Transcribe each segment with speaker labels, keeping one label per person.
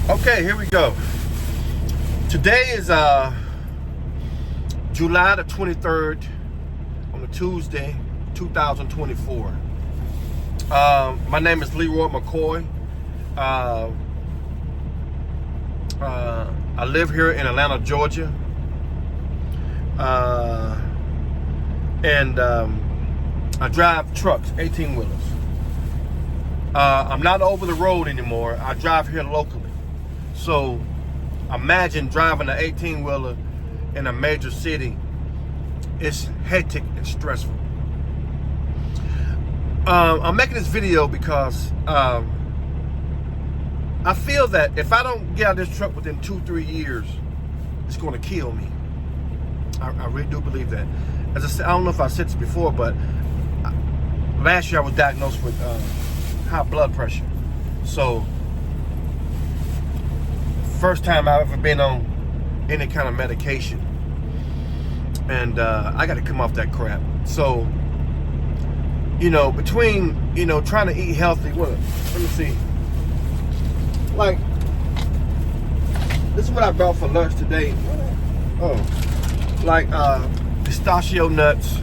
Speaker 1: Okay, here we go. Today is July the 23rd on a Tuesday, 2024. My name is Leroy McCoy. I live here in Atlanta, Georgia. And I drive trucks, 18-wheelers. I'm not over the road anymore. I drive here locally. So imagine driving an 18-wheeler in a major city. It's hectic and stressful. I'm making this video because I feel that if I don't get out of this truck within 2-3 years, it's going to kill me. I really do believe that. As I said, I don't know if I said this before, but last year I was diagnosed with high blood pressure. So, first time I've ever been on any kind of medication. And I got to come off that crap. So, between, trying to eat healthy, let me see. Like, this is what I brought for lunch today. Oh, like pistachio nuts.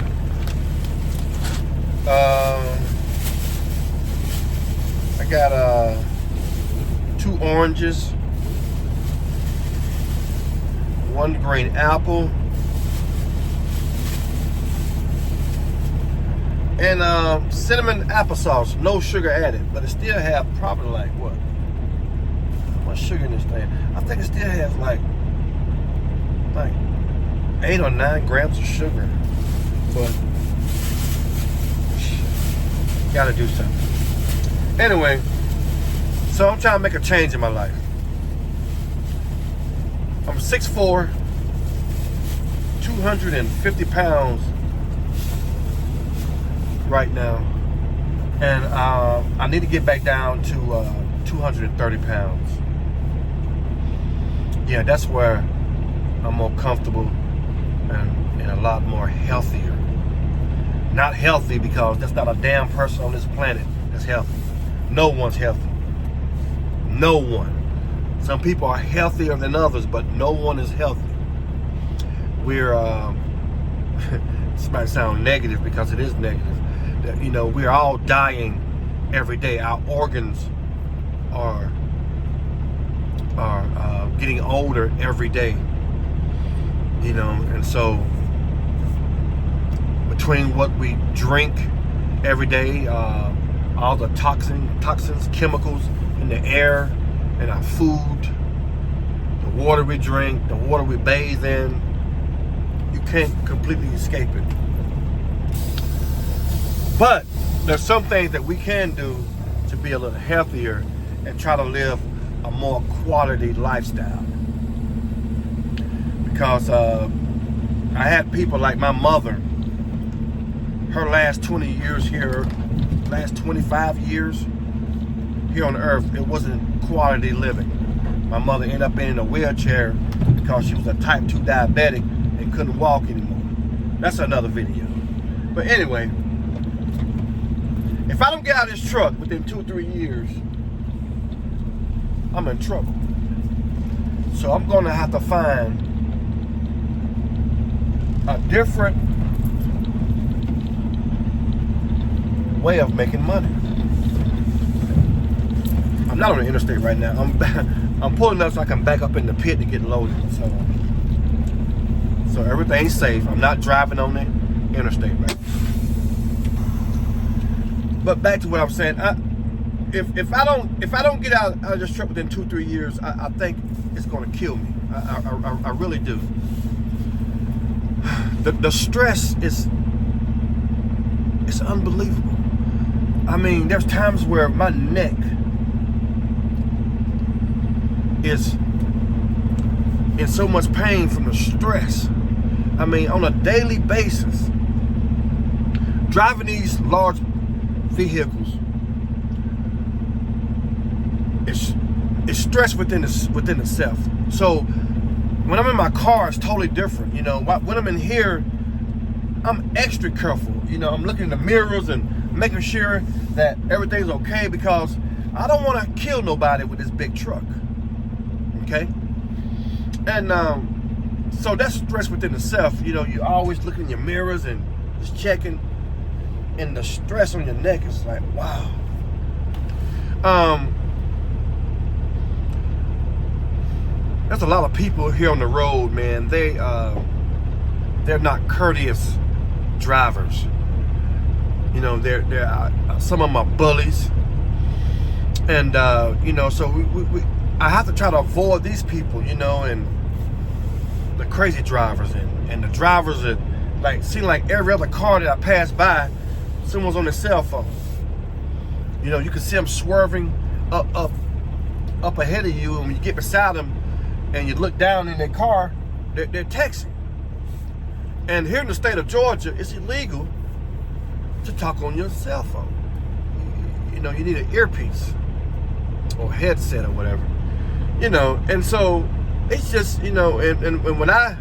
Speaker 1: I got 2 oranges, 1 green apple, and cinnamon applesauce, no sugar added, but it still have probably like what? How much sugar in this thing? I think it still has like 8 or 9 grams of sugar, but gotta do something. Anyway, so I'm trying to make a change in my life. I'm 6'4", 250 pounds right now, and I need to get back down to 230 pounds. Yeah, that's where I'm more comfortable and a lot more healthier. Not healthy because there's not a damn person on this planet that's healthy. No one's healthy. No one. Some people are healthier than others, but no one is healthy. We're, this might sound negative because it is negative. That, we're all dying every day. Our organs are getting older every day. And so between what we drink every day, all the toxins, chemicals in the air, and our food, the water we drink, the water we bathe in, you can't completely escape it. But there's some things that we can do to be a little healthier and try to live a more quality lifestyle. Because I had people like my mother, her last 20 years here, last 25 years here on earth, it wasn't quality living. My mother ended up being in a wheelchair because she was a type 2 diabetic and couldn't walk anymore. That's another video. But anyway, if I don't get out of this truck within 2-3 years, I'm in trouble. So I'm gonna have to find a different way of making money. I'm not on the interstate right now. I'm pulling up so I can back up in the pit to get loaded. So everything's safe. I'm not driving on the interstate right now. But back to what I'm saying. If I don't get out of this truck within 2-3 years, I think it's going to kill me. I really do. The stress is unbelievable. I mean, there's times where my neck is in so much pain from the stress. I mean, on a daily basis, driving these large vehicles, it's stress within itself. So when I'm in my car, it's totally different. When I'm in here, I'm extra careful. I'm looking in the mirrors and making sure that everything's okay because I don't want to kill nobody with this big truck. Okay? And so that's stress within itself. You know, you always looking in your mirrors and just checking, and the stress on your neck is like, wow. There's a lot of people here on the road, man. They're not courteous drivers. You know, they're some of them are bullies, and you know, so I have to try to avoid these people, you know, and the crazy drivers and the drivers that like seem like every other car that I pass by, someone's on their cell phone. You know, you can see them swerving up ahead of you, and when you get beside them and you look down in their car, they're texting. And here in the state of Georgia, it's illegal to talk on your cell phone. You know, you need an earpiece or headset or whatever. You know, and so it's just, you know, and when I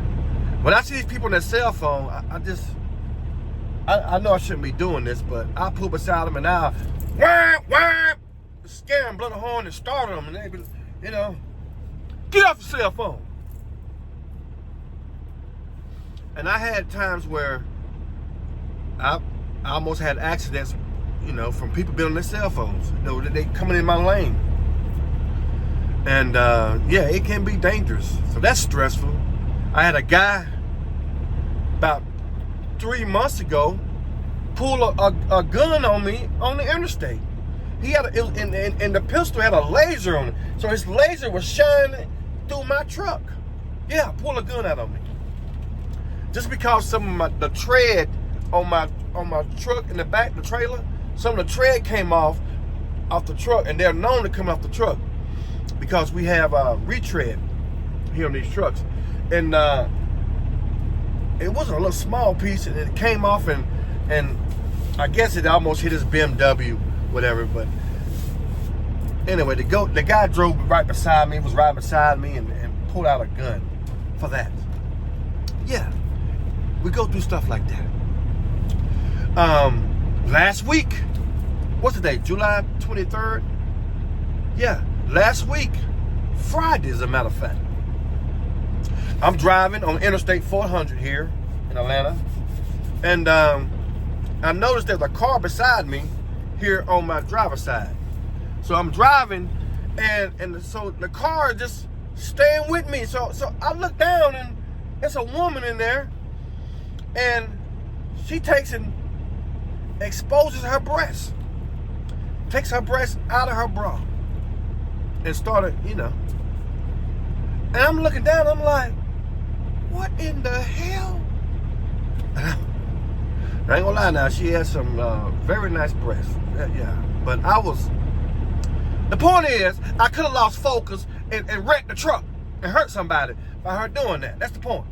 Speaker 1: see these people on their cell phone, I know I shouldn't be doing this, but I pull beside them and I'll scare them, blow the horn and startle them, and they be, you know, get off the cell phone. And I had times where I almost had accidents, you know, from people being on their cell phones. You know, they coming in my lane. And yeah, it can be dangerous. So that's stressful. I had a guy about 3 months ago pull a gun on me on the interstate. He had and the pistol had a laser on it. So his laser was shining through my truck. Yeah, pull a gun out on me. Just because some of the tread on my truck in the back, the trailer, some of the tread came off the truck, and they're known to come off the truck because we have retread here on these trucks. And it wasn't a little small piece, and it came off, and I guess it almost hit his BMW, whatever. But anyway, the guy drove right beside me, was riding beside me, and pulled out a gun for that. Yeah, we go through stuff like that. Last week, what's the date? July 23rd? Yeah, last week, Friday, as a matter of fact. I'm driving on Interstate 400 here in Atlanta, and I noticed there's a car beside me here on my driver's side. So I'm driving, and so the car is just staying with me. So I look down, and there's a woman in there, and she takes and exposes her breast, takes her breast out of her bra, and started, you know. And I'm looking down, I'm like, what in the hell? I ain't gonna lie now, she had some very nice breasts. Yeah, but the point is, I could have lost focus and wrecked the truck and hurt somebody by her doing that. That's the point.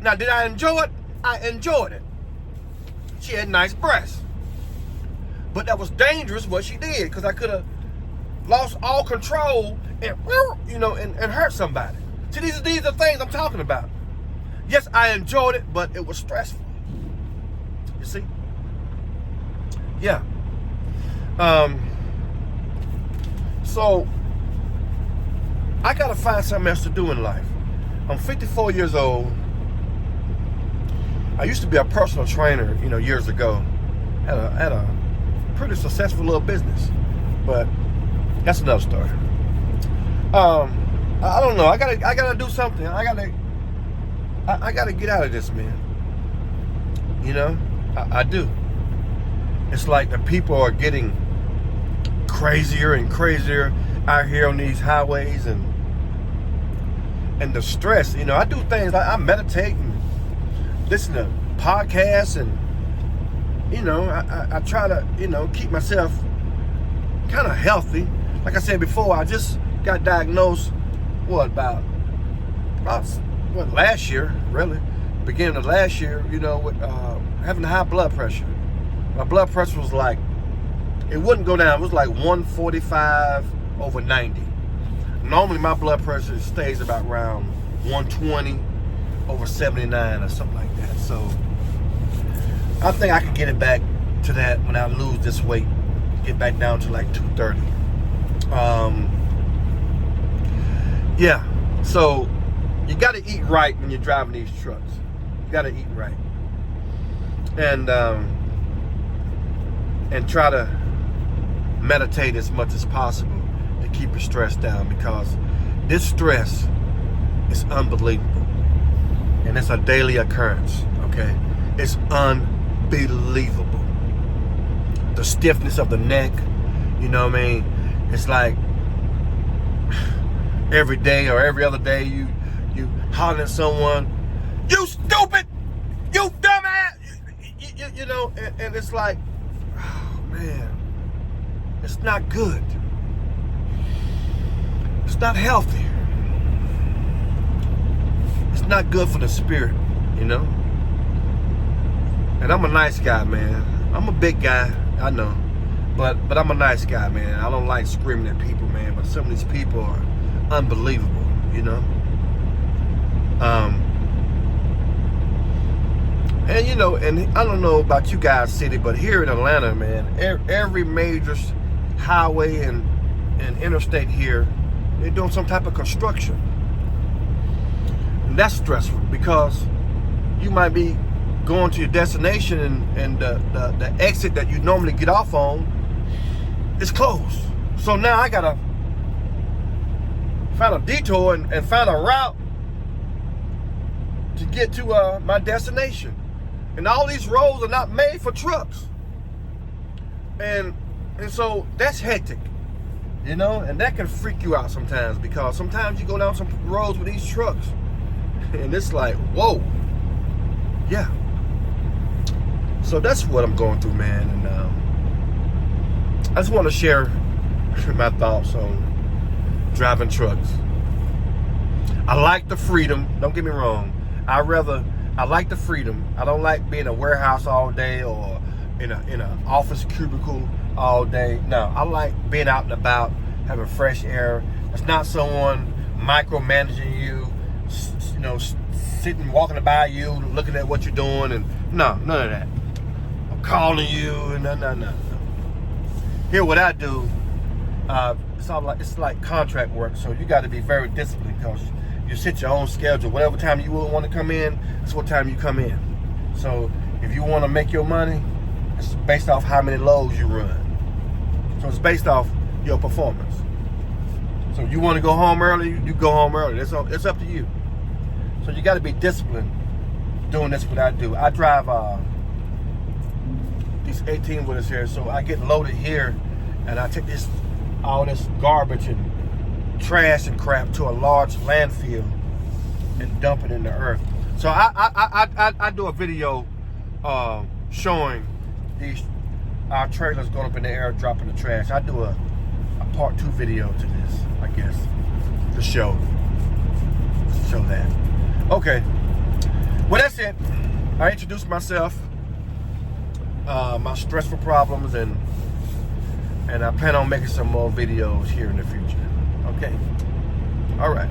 Speaker 1: Now, did I enjoy it? I enjoyed it. She had nice breasts. But that was dangerous what she did, because I could have lost all control and, you know, and hurt somebody. See, these are things I'm talking about. Yes, I enjoyed it, but it was stressful. You see? Yeah. So I gotta find something else to do in life. I'm 54 years old. I used to be a personal trainer, you know, years ago. Had a pretty successful little business, but that's another story. I don't know. I gotta do something. I gotta get out of this, man. You know, I do. It's like the people are getting crazier and crazier out here on these highways, and the stress. You know, I do things like I meditate and listen to podcasts, and you know, I try to, you know, keep myself kind of healthy. Like I said before, I just got diagnosed last year, really, beginning of last year, you know, with having high blood pressure. My blood pressure was like, it wouldn't go down. It was like 145/90. Normally my blood pressure stays about around 120/79 or something like that. So I think I could get it back to that when I lose this weight, get back down to like 230. Yeah. So you got to eat right when you're driving these trucks. You got to eat right, and try to meditate as much as possible to keep your stress down, because this stress is unbelievable, and it's a daily occurrence. Okay, it's unbelievable. The stiffness of the neck, you know what I mean? It's like every day or every other day you hollering at someone, "You stupid, you dumbass," you know, and it's like, oh man, it's not good. It's not healthy. It's not good for the spirit, you know. And I'm a nice guy, man. I'm a big guy, I know, but I'm a nice guy, man. I don't like screaming at people, man. But some of these people are unbelievable, you know. And you know, and I don't know about you guys, city, but here in Atlanta, man, every major highway and interstate here, they're doing some type of construction, and that's stressful, because you might be going to your destination and the exit that you normally get off on is closed. So now I gotta find a detour and find a route to get to my destination. And all these roads are not made for trucks. And so that's hectic, you know, and that can freak you out sometimes, because sometimes you go down some roads with these trucks and it's like, whoa, yeah. So that's what I'm going through, man. And I just want to share my thoughts on driving trucks. I like the freedom, don't get me wrong. I like the freedom. I don't like being in a warehouse all day or in an office cubicle all day. No, I like being out and about, having fresh air. It's not someone micromanaging you, you know, sitting, walking by you, looking at what you're doing, and no, none of that. I'm calling you, and no. Here, what I do, it's like contract work, so you got to be very disciplined, because you set your own schedule. Whatever time you want to come in, that's what time you come in. So if you want to make your money, it's based off how many loads you run. So it's based off your performance. So you want to go home early, you go home early. It's up to you. So you got to be disciplined doing this, what I do. I drive these 18-wheelers here, so I get loaded here, and I take all this garbage and trash and crap to a large landfill and dump it in the earth. So I do a video showing our trailers going up in the air, dropping the trash. I do a part 2 video to this, I guess, to show that. Okay, well, that's it. I introduced myself, my stressful problems, and I plan on making some more videos here in the future. Okay, all right.